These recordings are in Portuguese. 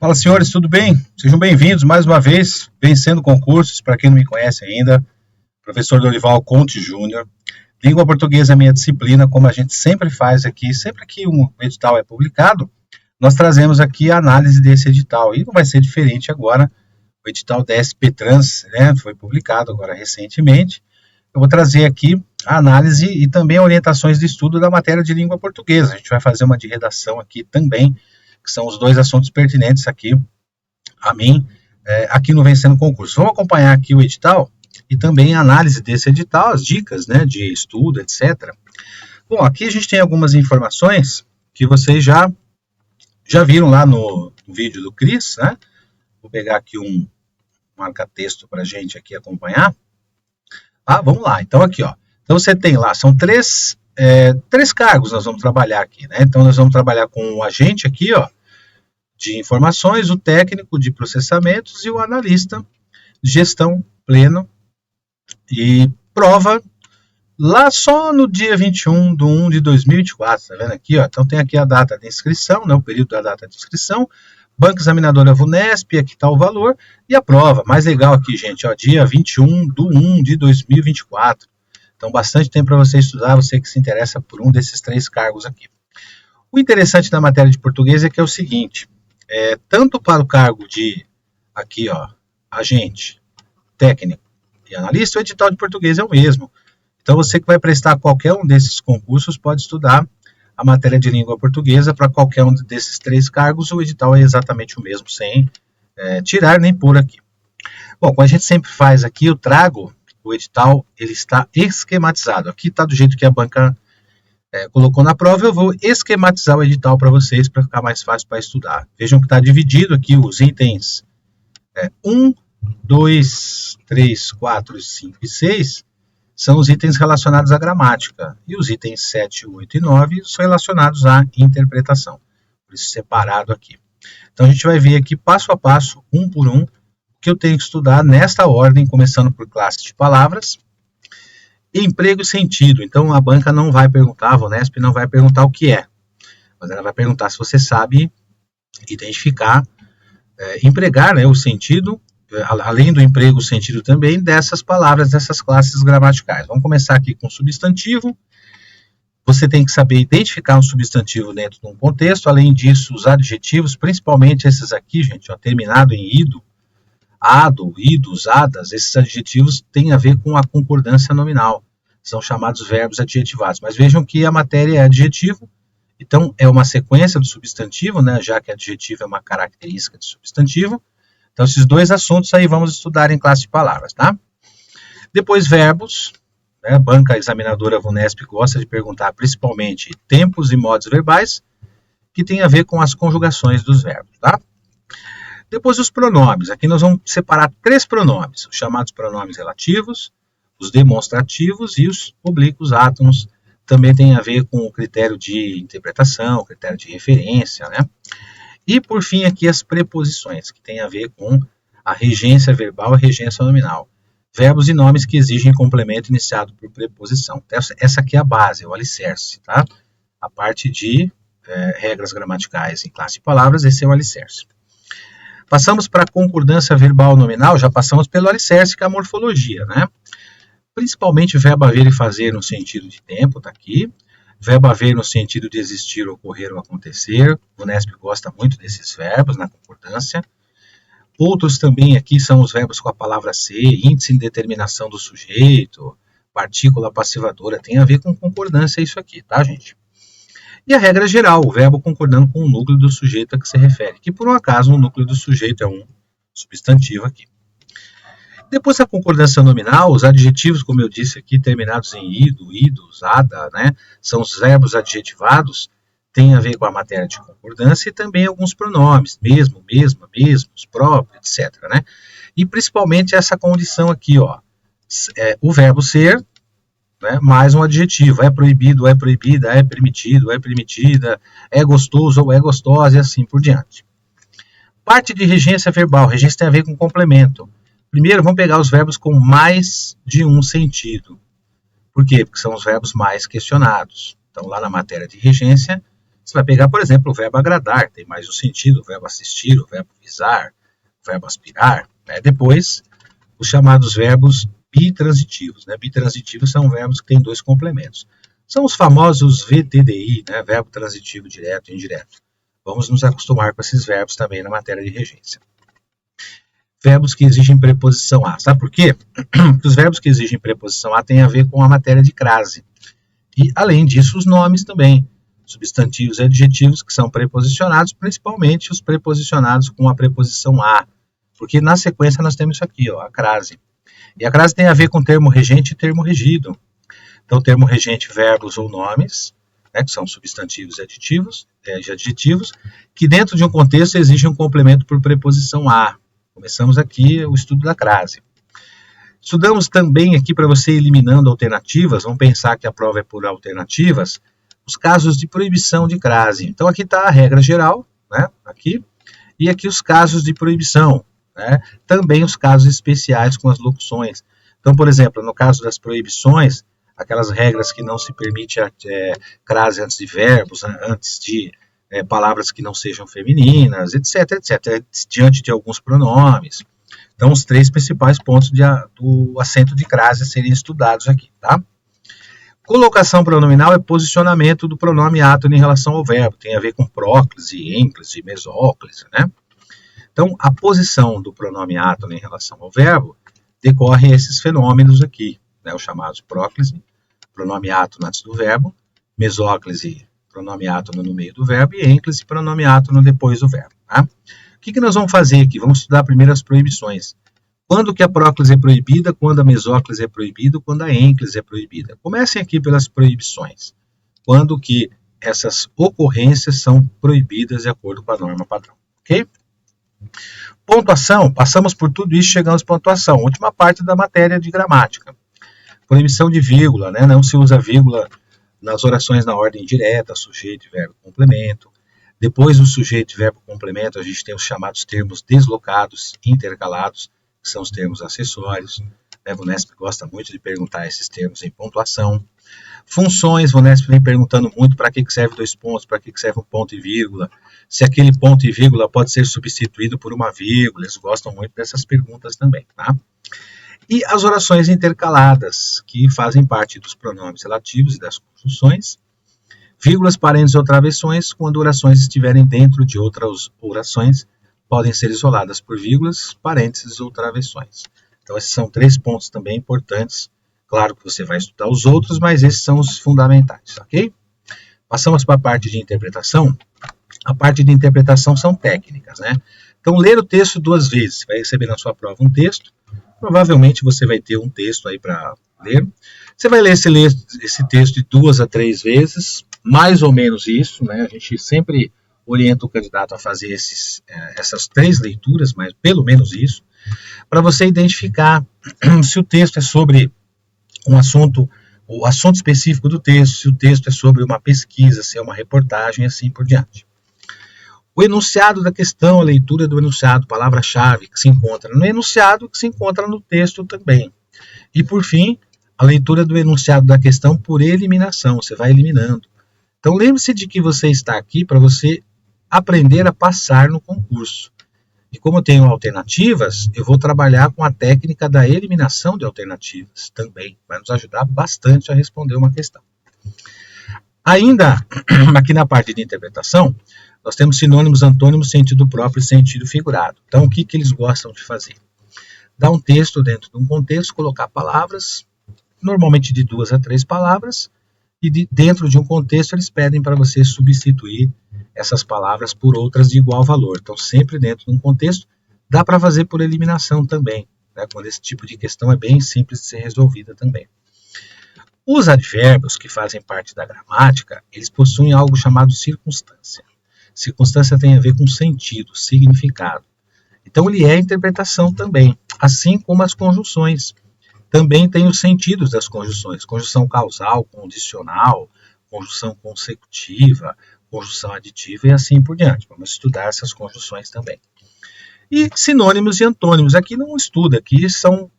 Fala, senhores, tudo bem? Sejam bem-vindos mais uma vez, vencendo concursos, para quem não me conhece ainda, professor Dorival Conte Júnior. Língua portuguesa é minha disciplina, como a gente sempre faz aqui, sempre que um edital é publicado, nós trazemos aqui a análise desse edital, e não vai ser diferente agora. O edital DSP Trans, né, foi publicado agora recentemente. Eu vou trazer aqui a análise e também orientações de estudo da matéria de língua portuguesa. A gente vai fazer uma de redação aqui também, que são os dois assuntos pertinentes aqui a mim, aqui no Vencendo Concurso. Vamos acompanhar aqui o edital e também a análise desse edital, as dicas, né, de estudo, etc. Bom, aqui a gente tem algumas informações que vocês já viram lá no vídeo do Cris, né? Vou pegar aqui um marca-texto para a gente aqui acompanhar. Vamos lá. Então aqui, ó. Então você tem lá, são três cargos nós vamos trabalhar aqui, né? Então nós vamos trabalhar com o agente aqui, ó, de informações, o técnico de processamentos e o analista de gestão pleno. E prova lá só no dia 21/1 de 2024, tá vendo aqui, ó? Então tem aqui a data de inscrição, né, o período da data de inscrição, banca examinadora VUNESP, aqui está o valor, e a prova, mais legal aqui, gente, ó, dia 21/1 de 2024. Então bastante tempo para você estudar, você que se interessa por um desses três cargos aqui. O interessante da matéria de português é que é o seguinte, tanto para o cargo de, aqui ó, agente, técnico e analista, o edital de português é o mesmo. Então você que vai prestar qualquer um desses concursos pode estudar a matéria de língua portuguesa para qualquer um desses três cargos, o edital é exatamente o mesmo, sem tirar nem pôr aqui. Bom, como a gente sempre faz aqui, eu trago o edital, ele está esquematizado. Aqui está do jeito que a banca colocou na prova, eu vou esquematizar o edital para vocês, para ficar mais fácil para estudar. Vejam que está dividido aqui os itens 1, 2, 3, 4, 5 e 6, são os itens relacionados à gramática, e os itens 7, 8 e 9 são relacionados à interpretação, por isso separado aqui. Então a gente vai ver aqui passo a passo, um por um, que eu tenho que estudar nesta ordem, começando por classe de palavras, emprego e sentido. Então a banca não vai perguntar, a VUNESP não vai perguntar o que é, mas ela vai perguntar se você sabe identificar, empregar, né, o sentido, além do emprego, o sentido também dessas palavras, dessas classes gramaticais. Vamos começar aqui com substantivo. Você tem que saber identificar um substantivo dentro de um contexto. Além disso, os adjetivos, principalmente esses aqui, gente, ó, terminado em ido, ado, idos, adas, esses adjetivos têm a ver com a concordância nominal. São chamados verbos adjetivados. Mas vejam que a matéria é adjetivo, então é uma sequência do substantivo, né, já que adjetivo é uma característica de substantivo. Então esses dois assuntos aí vamos estudar em classe de palavras, tá? Depois verbos, né, a banca examinadora VUNESP gosta de perguntar principalmente tempos e modos verbais, que tem a ver com as conjugações dos verbos, tá? Depois os pronomes. Aqui nós vamos separar três pronomes, os chamados pronomes relativos, os demonstrativos e os oblíquos átomos. Também tem a ver com o critério de interpretação, o critério de referência, né? E por fim aqui as preposições, que tem a ver com a regência verbal e a regência nominal. Verbos e nomes que exigem complemento iniciado por preposição. Essa aqui é a base, é o alicerce, tá? A parte de regras gramaticais em classe de palavras, esse é o alicerce. Passamos para a concordância verbal nominal, já passamos pelo alicerce, que é a morfologia, né? Principalmente verbo haver e fazer no sentido de tempo, tá aqui. Verbo haver no sentido de existir, ocorrer ou acontecer. O VUNESP gosta muito desses verbos na concordância. Outros também aqui são os verbos com a palavra ser, índice de determinação do sujeito, partícula passivadora, tem a ver com concordância isso aqui, tá, gente? E a regra geral, o verbo concordando com o núcleo do sujeito a que se refere, que por um acaso o núcleo do sujeito é um substantivo aqui. Depois da concordância nominal, os adjetivos, como eu disse aqui, terminados em ido, idos, ada, né, são os verbos adjetivados, tem a ver com a matéria de concordância e também alguns pronomes, mesmo, mesma, mesmos, próprio, etc, né? E principalmente essa condição aqui, ó, o verbo ser, né, mais um adjetivo, é proibido, é proibida, é permitido, é permitida, é gostoso ou é gostosa e assim por diante. Parte de regência verbal, regência tem a ver com complemento. Primeiro, vamos pegar os verbos com mais de um sentido. Por quê? Porque são os verbos mais questionados. Então, lá na matéria de regência, Você vai pegar, por exemplo, o verbo agradar, tem mais um sentido, o verbo assistir, o verbo visar, o verbo aspirar. Né? Depois, os chamados verbos bitransitivos. Né? Bitransitivos são verbos que têm dois complementos. São os famosos VTDI, né? Verbo transitivo direto e indireto. Vamos nos acostumar com esses verbos também na matéria de regência. Verbos que exigem preposição a. Sabe por quê? Porque os verbos que exigem preposição a têm a ver com a matéria de crase. E, além disso, os nomes também. Substantivos e adjetivos que são preposicionados, principalmente os preposicionados com a preposição a. Porque na sequência nós temos isso aqui, ó, a crase. E a crase tem a ver com termo regente e termo regido. Então, termo regente, verbos ou nomes, né, que são substantivos e adjetivos, que dentro de um contexto exigem um complemento por preposição a. Começamos aqui o estudo da crase. Estudamos também aqui, para você ir eliminando alternativas, vamos pensar que a prova é por alternativas, os casos de proibição de crase. Então, aqui está a regra geral, né, aqui, e aqui os casos de proibição. Né, também os casos especiais com as locuções. Então, por exemplo, no caso das proibições, aquelas regras que não se permite crase antes de verbos, antes de palavras que não sejam femininas, etc, etc, diante de alguns pronomes. Então, os três principais pontos do acento de crase a serem estudados aqui, tá? Colocação pronominal é posicionamento do pronome átono em relação ao verbo, tem a ver com próclise, ênclise, mesóclise, né? Então, a posição do pronome átono em relação ao verbo decorre esses fenômenos aqui, né, os chamados próclise, pronome átono antes do verbo, mesóclise, pronome átono no meio do verbo, e ênclise, pronome átono depois do verbo. Tá? O que nós vamos fazer aqui? Vamos estudar primeiro as proibições. Quando que a próclise é proibida, quando a mesóclise é proibida, quando a ênclise é proibida. Comecem aqui pelas proibições. Quando que essas ocorrências são proibidas de acordo com a norma padrão. Ok? Pontuação, passamos por tudo isso, chegamos à pontuação. Última parte da matéria de gramática. Proibição de vírgula, né? Não se usa vírgula nas orações na ordem direta, sujeito, verbo, complemento. Depois do sujeito, verbo, complemento, a gente tem os chamados termos deslocados, intercalados, que são os termos acessórios. A VUNESP gosta muito de perguntar esses termos em pontuação. Funções, a VUNESP vem perguntando muito para que serve dois pontos, para que serve um ponto e vírgula, se aquele ponto e vírgula pode ser substituído por uma vírgula, eles gostam muito dessas perguntas também, tá? E as orações intercaladas, que fazem parte dos pronomes relativos e das conjunções, vírgulas, parênteses ou travessões, quando orações estiverem dentro de outras orações, podem ser isoladas por vírgulas, parênteses ou travessões. Então, esses são três pontos também importantes. Claro que você vai estudar os outros, mas esses são os fundamentais, ok? Passamos para a parte de interpretação. A parte de interpretação são técnicas, né? Então, ler o texto duas vezes. Você vai receber na sua prova um texto. Provavelmente você vai ter um texto aí para ler. Você vai ler esse texto de 2 a 3 vezes, mais ou menos isso, né? A gente sempre orienta o candidato a fazer essas 3 leituras, mas pelo menos isso, para você identificar se o texto é sobre um assunto, o assunto específico do texto, se o texto é sobre uma pesquisa, se é uma reportagem e assim por diante. O enunciado da questão, a leitura do enunciado, palavra-chave que se encontra no enunciado, que se encontra no texto também. E, por fim, a leitura do enunciado da questão por eliminação, você vai eliminando. Então, lembre-se de que você está aqui para você aprender a passar no concurso. E como eu tenho alternativas, eu vou trabalhar com a técnica da eliminação de alternativas também. Vai nos ajudar bastante a responder uma questão. Ainda, aqui na parte de interpretação, nós temos sinônimos, antônimos, sentido próprio e sentido figurado. Então, o que eles gostam de fazer? Dar um texto dentro de um contexto, colocar palavras, normalmente de 2 a 3 palavras, e dentro de um contexto eles pedem para você substituir essas palavras por outras de igual valor. Então, sempre dentro de um contexto, dá para fazer por eliminação também, né? Quando esse tipo de questão é bem simples de ser resolvida também. Os advérbios que fazem parte da gramática, eles possuem algo chamado circunstância. Circunstância tem a ver com sentido, significado. Então, ele é interpretação também, assim como as conjunções. Também tem os sentidos das conjunções. Conjunção causal, condicional, conjunção consecutiva, conjunção aditiva e assim por diante. Vamos estudar essas conjunções também. E sinônimos e antônimos. Aqui não estuda, aqui são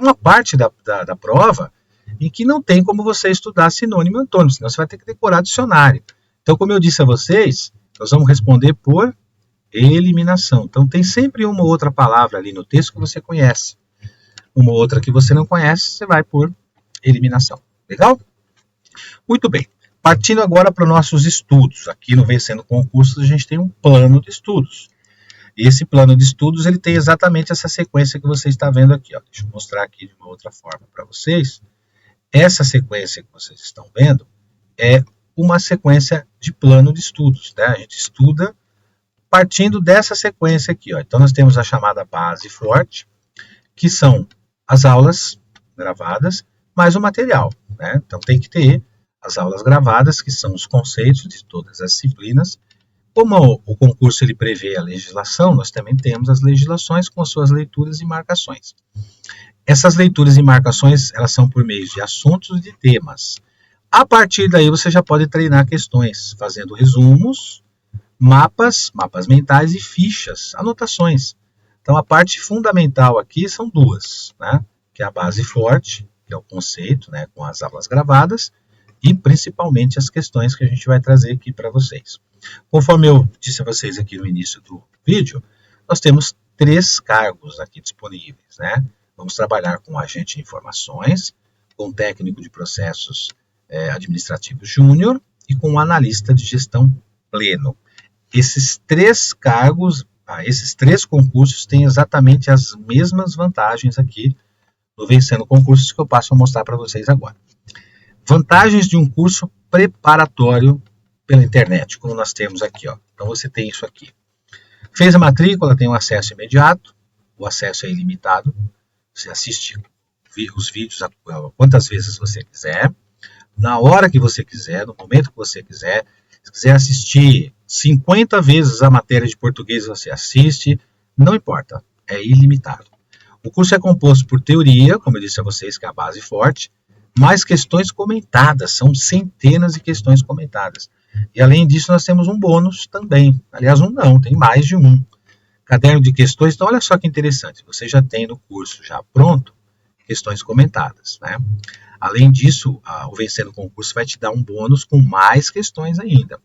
uma parte da prova em que não tem como você estudar sinônimo e antônimo, senão você vai ter que decorar dicionário. Então, como eu disse a vocês, nós vamos responder por eliminação. Então, tem sempre uma ou outra palavra ali no texto que você conhece. Uma outra que você não conhece, você vai por eliminação. Legal? Muito bem. Partindo agora para os nossos estudos. Aqui no Vencendo Concursos, a gente tem um plano de estudos. E esse plano de estudos, ele tem exatamente essa sequência que você está vendo aqui. Ó. Deixa eu mostrar aqui de uma outra forma para vocês. Essa sequência que vocês estão vendo é uma sequência de plano de estudos. Né? A gente estuda partindo dessa sequência aqui. Ó. Então, nós temos a chamada base forte, que são as aulas gravadas, mais o material. Né? Então, tem que ter as aulas gravadas, que são os conceitos de todas as disciplinas. Como o concurso ele prevê a legislação, nós também temos as legislações com as suas leituras e marcações. Essas leituras e marcações, elas são por meio de assuntos e de temas. A partir daí, você já pode treinar questões, fazendo resumos, mapas mentais e fichas, anotações. Então, a parte fundamental aqui são duas, né? Que é a base forte, que é o conceito, né, com as aulas gravadas, e principalmente as questões que a gente vai trazer aqui para vocês. Conforme eu disse a vocês aqui no início do vídeo, nós temos 3 cargos aqui disponíveis, né? Vamos trabalhar com agente de informações, com técnico de processos administrativos júnior e com analista de gestão pleno. Esses 3 cargos, esses 3 concursos têm exatamente as mesmas vantagens aqui no Vencendo Concursos que eu passo a mostrar para vocês agora. Vantagens de um curso preparatório pela internet, como nós temos aqui. Ó. Então, você tem isso aqui. Fez a matrícula, tem um acesso imediato, o acesso é ilimitado. Você assiste os vídeos quantas vezes você quiser, na hora que você quiser, no momento que você quiser. Se quiser assistir 50 vezes a matéria de português, você assiste, não importa, é ilimitado. O curso é composto por teoria, como eu disse a vocês, que é a base forte, mais questões comentadas, são centenas de questões comentadas. E além disso, nós temos um bônus também. Aliás, tem mais de um. Caderno de questões, então olha só que interessante, você já tem no curso já pronto, questões comentadas, né? Além disso, o Vencendo Concurso vai te dar um bônus com mais questões ainda.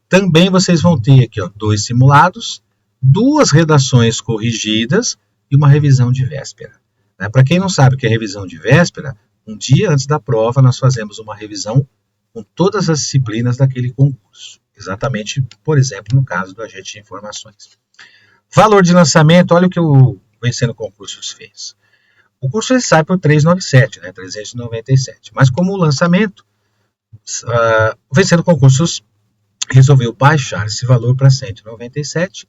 Também vocês vão ter aqui 2 simulados, 2 redações corrigidas e uma revisão de véspera. Né? Para quem não sabe o que é revisão de véspera, um dia antes da prova nós fazemos uma revisão com todas as disciplinas daquele concurso. Exatamente, por exemplo, no caso do agente de informações. Valor de lançamento, olha o que o Vencendo Concursos fez. O curso ele sai por 397, né, 397. Mas como o lançamento, o Vencendo Concursos resolveu baixar esse valor para 197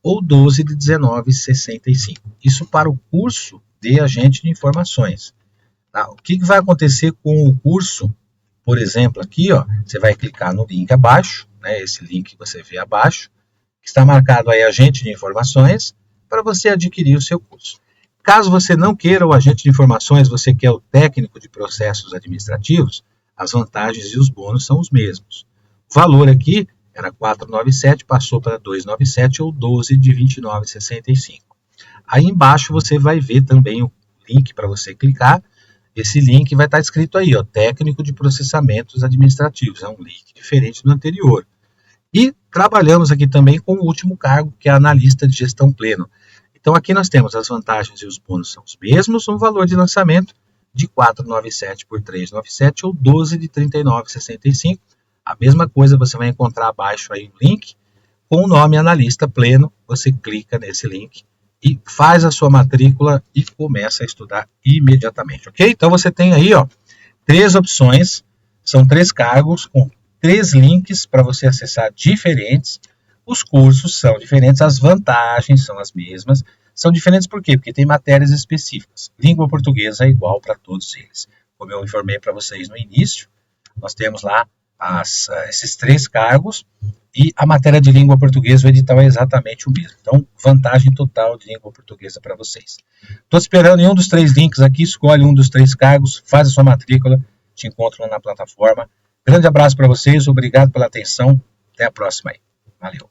ou 12 de 19,65. Isso para o curso de agente de informações. Tá? O que vai acontecer com o curso? Por exemplo, aqui, você vai clicar no link abaixo, né, esse link que você vê abaixo, que está marcado aí agente de informações, para você adquirir o seu curso. Caso você não queira o agente de informações, você quer o técnico de processos administrativos, as vantagens e os bônus são os mesmos. O valor aqui era 497, passou para 297 ou 12 de 29,65. Aí embaixo você vai ver também o link para você clicar. Esse link vai estar escrito aí, técnico de processamentos administrativos. É um link diferente do anterior. E trabalhamos aqui também com o último cargo, que é analista de gestão pleno. Então, aqui nós temos as vantagens e os bônus são os mesmos, um valor de lançamento de 497 por 397 ou 12 de 39,65. A mesma coisa você vai encontrar abaixo aí um link com o nome analista pleno. Você clica nesse link e faz a sua matrícula e começa a estudar imediatamente, ok? Então, você tem aí, 3 opções, são 3 cargos com 3 links para você acessar diferentes. Os cursos são diferentes, as vantagens são as mesmas. São diferentes por quê? Porque tem matérias específicas. Língua portuguesa é igual para todos eles. Como eu informei para vocês no início, nós temos lá esses 3 cargos e a matéria de língua portuguesa, o edital é exatamente o mesmo. Então, vantagem total de língua portuguesa para vocês. Estou esperando em um dos 3 links aqui, escolhe um dos 3 cargos, faz a sua matrícula, te encontro lá na plataforma. Grande abraço para vocês, obrigado pela atenção, até a próxima aí. Valeu.